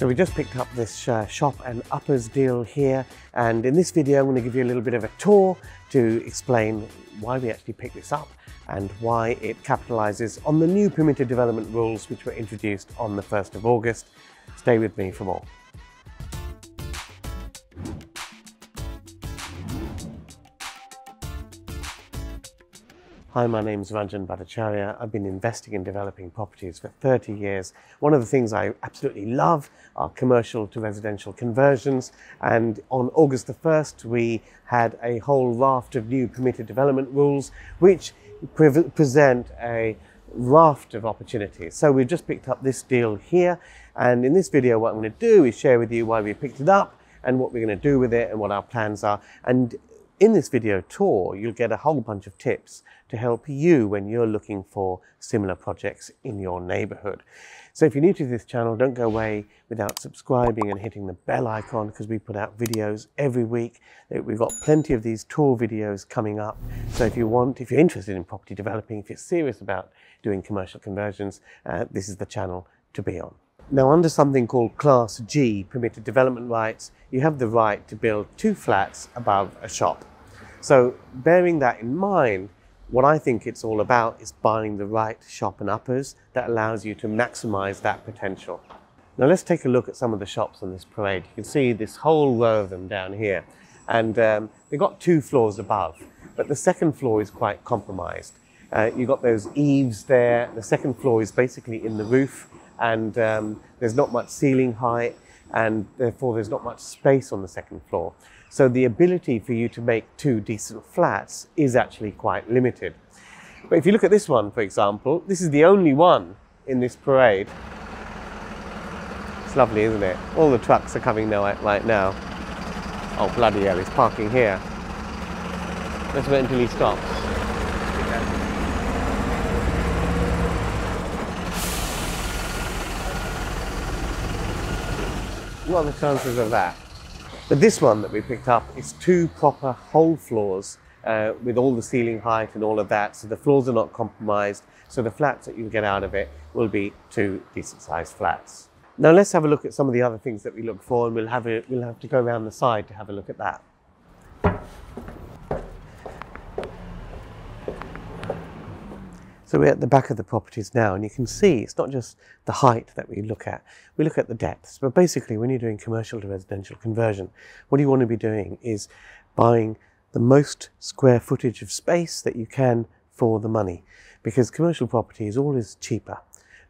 So we just picked up this shop and uppers deal here, and in this video I'm going to give you a little bit of a tour to explain why we actually picked this up and why it capitalizes on the new permitted development rules which were introduced on the 1st of August. Stay with me for more. Hi, my name is Ranjan Bhattacharya. I've been investing in developing properties for 30 years. One of the things I absolutely love are commercial to residential conversions. And on August the 1st, we had a whole raft of new permitted development rules, which present a raft of opportunities. So we've just picked up this deal here. And in this video, what I'm going to do is share with you why we picked it up and what we're going to do with it and what our plans are. And in this video tour, you'll get a whole bunch of tips to help you when you're looking for similar projects in your neighborhood. So if you're new to this channel, don't go away without subscribing and hitting the bell icon, because we put out videos every week. We've got plenty of these tour videos coming up. So if you're interested in property developing, if you're serious about doing commercial conversions, this is the channel to be on. Now, under something called Class G, permitted development rights, you have the right to build 2 flats above a shop. So bearing that in mind, what I think it's all about is buying the right shop and uppers that allows you to maximize that potential. Now let's take a look at some of the shops on this parade. You can see this whole row of them down here. And they've got 2 floors above, but the second floor is quite compromised. You've got those eaves there. The second floor is basically in the roof, and there's not much ceiling height, and therefore there's not much space on the second floor. So the ability for you to make 2 decent flats is actually quite limited. But if you look at this one, for example, this is the only one in this parade. It's lovely, isn't it? All the trucks are coming now, right now. Oh, bloody hell, he's parking here. Let's wait until he stops. What are the chances of that? But this one that we picked up is 2 proper whole floors with all the ceiling height and all of that. So the floors are not compromised. So the flats that you get out of it will be 2 decent sized flats. Now let's have a look at some of the other things that we look for, and we'll have to go around the side to have a look at that. So we're at the back of the properties now, and you can see it's not just the height that we look at the depths. But basically, when you're doing commercial to residential conversion, what you want to be doing is buying the most square footage of space that you can for the money, because commercial property is always cheaper,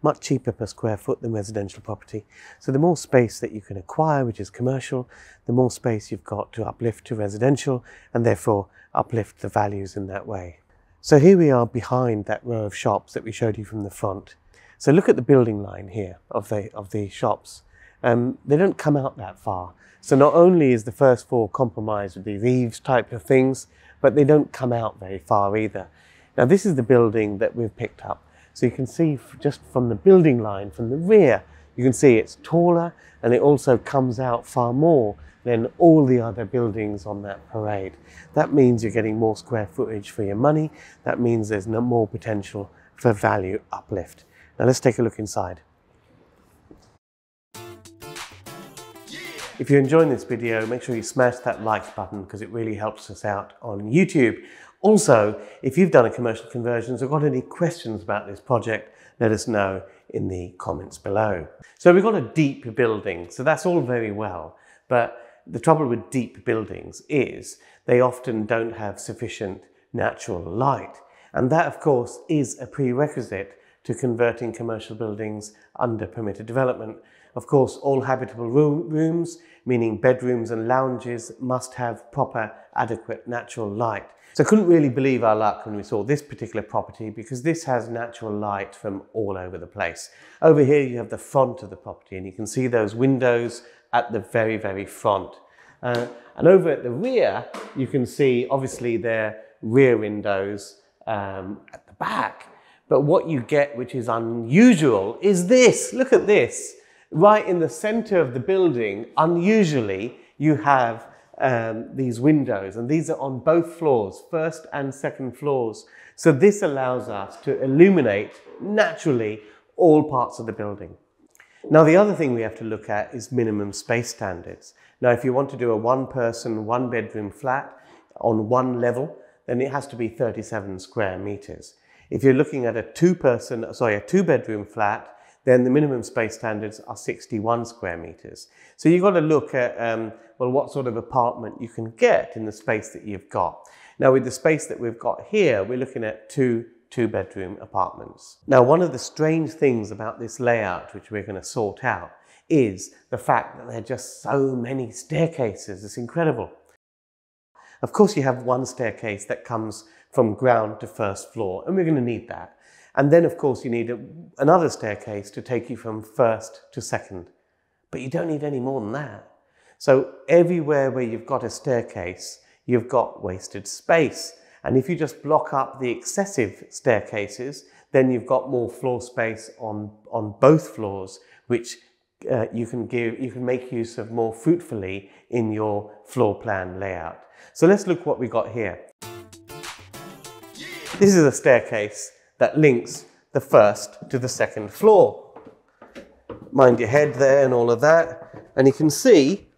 much cheaper per square foot than residential property. So the more space that you can acquire, which is commercial, the more space you've got to uplift to residential, and therefore uplift the values in that way. So here we are behind that row of shops that we showed you from the front. So look at the building line here of the shops. They don't come out that far. So not only is the first floor compromised with these eaves type of things, but they don't come out very far either. Now this is the building that we've picked up. So you can see just from the building line, from the rear, you can see it's taller, and it also comes out far more than all the other buildings on that parade. That means you're getting more square footage for your money. That means there's no more potential for value uplift. Now let's take a look inside. If you're enjoying this video, make sure you smash that like button, because it really helps us out on YouTube. Also, if you've done a commercial conversions or got any questions about this project, let us know in the comments below. So we've got a deep building, so that's all very well, but the trouble with deep buildings is they often don't have sufficient natural light. And that, of course, is a prerequisite to converting commercial buildings under permitted development. Of course, all habitable rooms, meaning bedrooms and lounges, must have proper, adequate natural light. So I couldn't really believe our luck when we saw this particular property, because this has natural light from all over the place. Over here you have the front of the property, and you can see those windows at the very, very front. And over at the rear, you can see obviously their rear windows at the back. But what you get, which is unusual, is this. Look at this. Right in the center of the building, unusually, you have these windows, and these are on both floors, first and second floors. So this allows us to illuminate naturally all parts of the building. Now, the other thing we have to look at is minimum space standards. Now, if you want to do a one-person, one-bedroom flat on one level, then it has to be 37 square meters. If you're looking at a two-bedroom flat, then the minimum space standards are 61 square meters. So you've got to look at, well, what sort of apartment you can get in the space that you've got. Now, with the space that we've got here, we're looking at two-bedroom apartments. Now, one of the strange things about this layout, which we're going to sort out, is the fact that there are just so many staircases. It's incredible. Of course, you have one staircase that comes from ground to first floor, and we're going to need that. And then, of course, you need another staircase to take you from first to second. But you don't need any more than that. So everywhere where you've got a staircase, you've got wasted space. And if you just block up the excessive staircases, then you've got more floor space on both floors, which you can make use of more fruitfully in your floor plan layout. So let's look what we got here. This is a staircase that links the first to the second floor. Mind your head there and all of that. And you can see,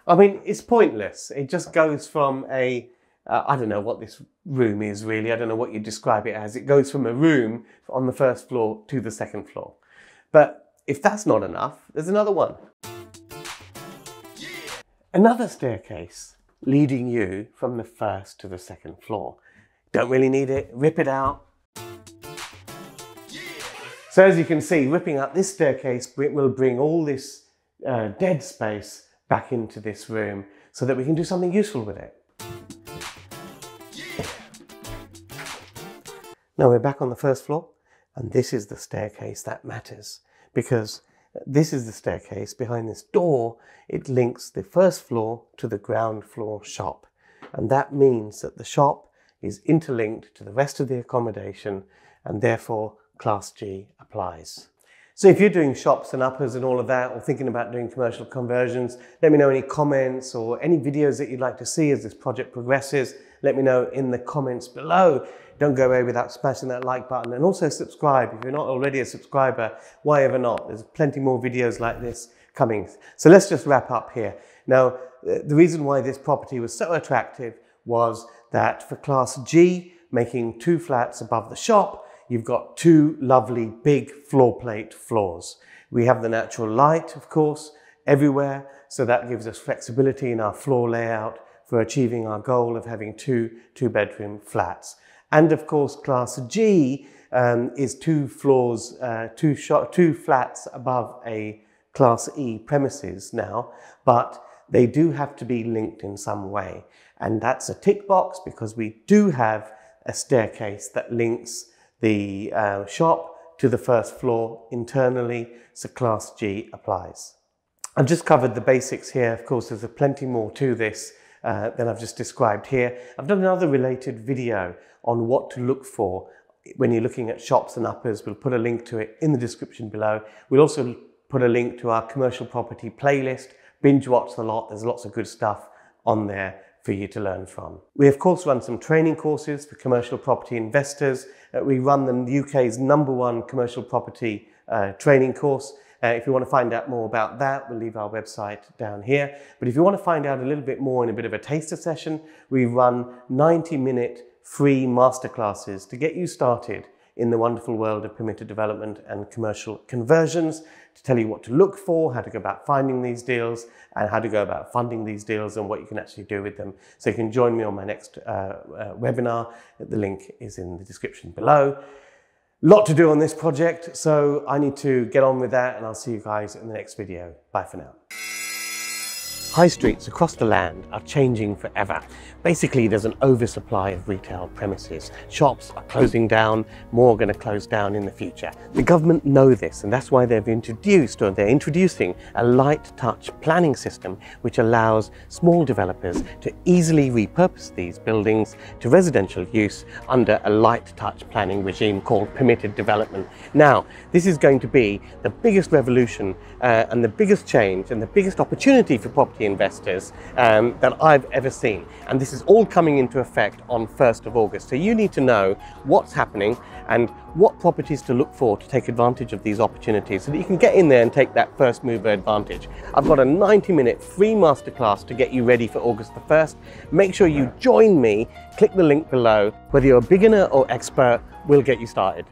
I mean, it's pointless. It just goes from I don't know what this room is really. I don't know what you describe it as. It goes from a room on the first floor to the second floor. But if that's not enough, there's another one. Another staircase leading you from the first to the second floor. Don't really need it, rip it out. So as you can see, ripping out this staircase will bring all this dead space back into this room so that we can do something useful with it. Now we're back on the first floor, and this is the staircase that matters, because this is the staircase. Behind this door, it links the first floor to the ground floor shop. And that means that the shop is interlinked to the rest of the accommodation, and therefore Class G applies. So if you're doing shops and uppers and all of that, or thinking about doing commercial conversions, let me know any comments or any videos that you'd like to see as this project progresses. Let me know in the comments below. Don't go away without smashing that like button, and also subscribe. If you're not already a subscriber, why ever not? There's plenty more videos like this coming. So let's just wrap up here. Now, the reason why this property was so attractive was that for Class G, making two flats above the shop, you've got two lovely big floor plate floors. We have the natural light, of course, everywhere, so that gives us flexibility in our floor layout for achieving our goal of having two-bedroom flats. And of course, Class G is two flats above a Class E premises now, but they do have to be linked in some way. And that's a tick box, because we do have a staircase that links the shop to the first floor internally, so Class G applies. I've just covered the basics here. Of course, there's plenty more to this than I've just described here. I've done another related video on what to look for when you're looking at shops and uppers. We'll put a link to it in the description below. We'll also put a link to our commercial property playlist. Binge watch the lot. There's lots of good stuff on there for you to learn from. We of course run some training courses for commercial property investors. We run the UK's #1 commercial property training course. If you want to find out more about that, we'll leave our website down here. But if you want to find out a little bit more in a bit of a taster session, we run 90-minute free masterclasses to get you started in the wonderful world of permitted development and commercial conversions, to tell you what to look for, how to go about finding these deals, and how to go about funding these deals, and what you can actually do with them. So you can join me on my next webinar. The link is in the description below. Lot to do on this project, so I need to get on with that, and I'll see you guys in the next video. Bye for now. High streets across the land are changing forever. Basically, there's an oversupply of retail premises. Shops are closing down, more are going to close down in the future. The government know this, and that's why they're introducing a light touch planning system which allows small developers to easily repurpose these buildings to residential use under a light touch planning regime called permitted development. Now, this is going to be the biggest revolution and the biggest change and the biggest opportunity for property property investors that I've ever seen. And this is all coming into effect on 1st of August. So you need to know what's happening and what properties to look for to take advantage of these opportunities so that you can get in there and take that first mover advantage. I've got a 90-minute free masterclass to get you ready for August the 1st. Make sure you join me, click the link below. Whether you're a beginner or expert, we'll get you started.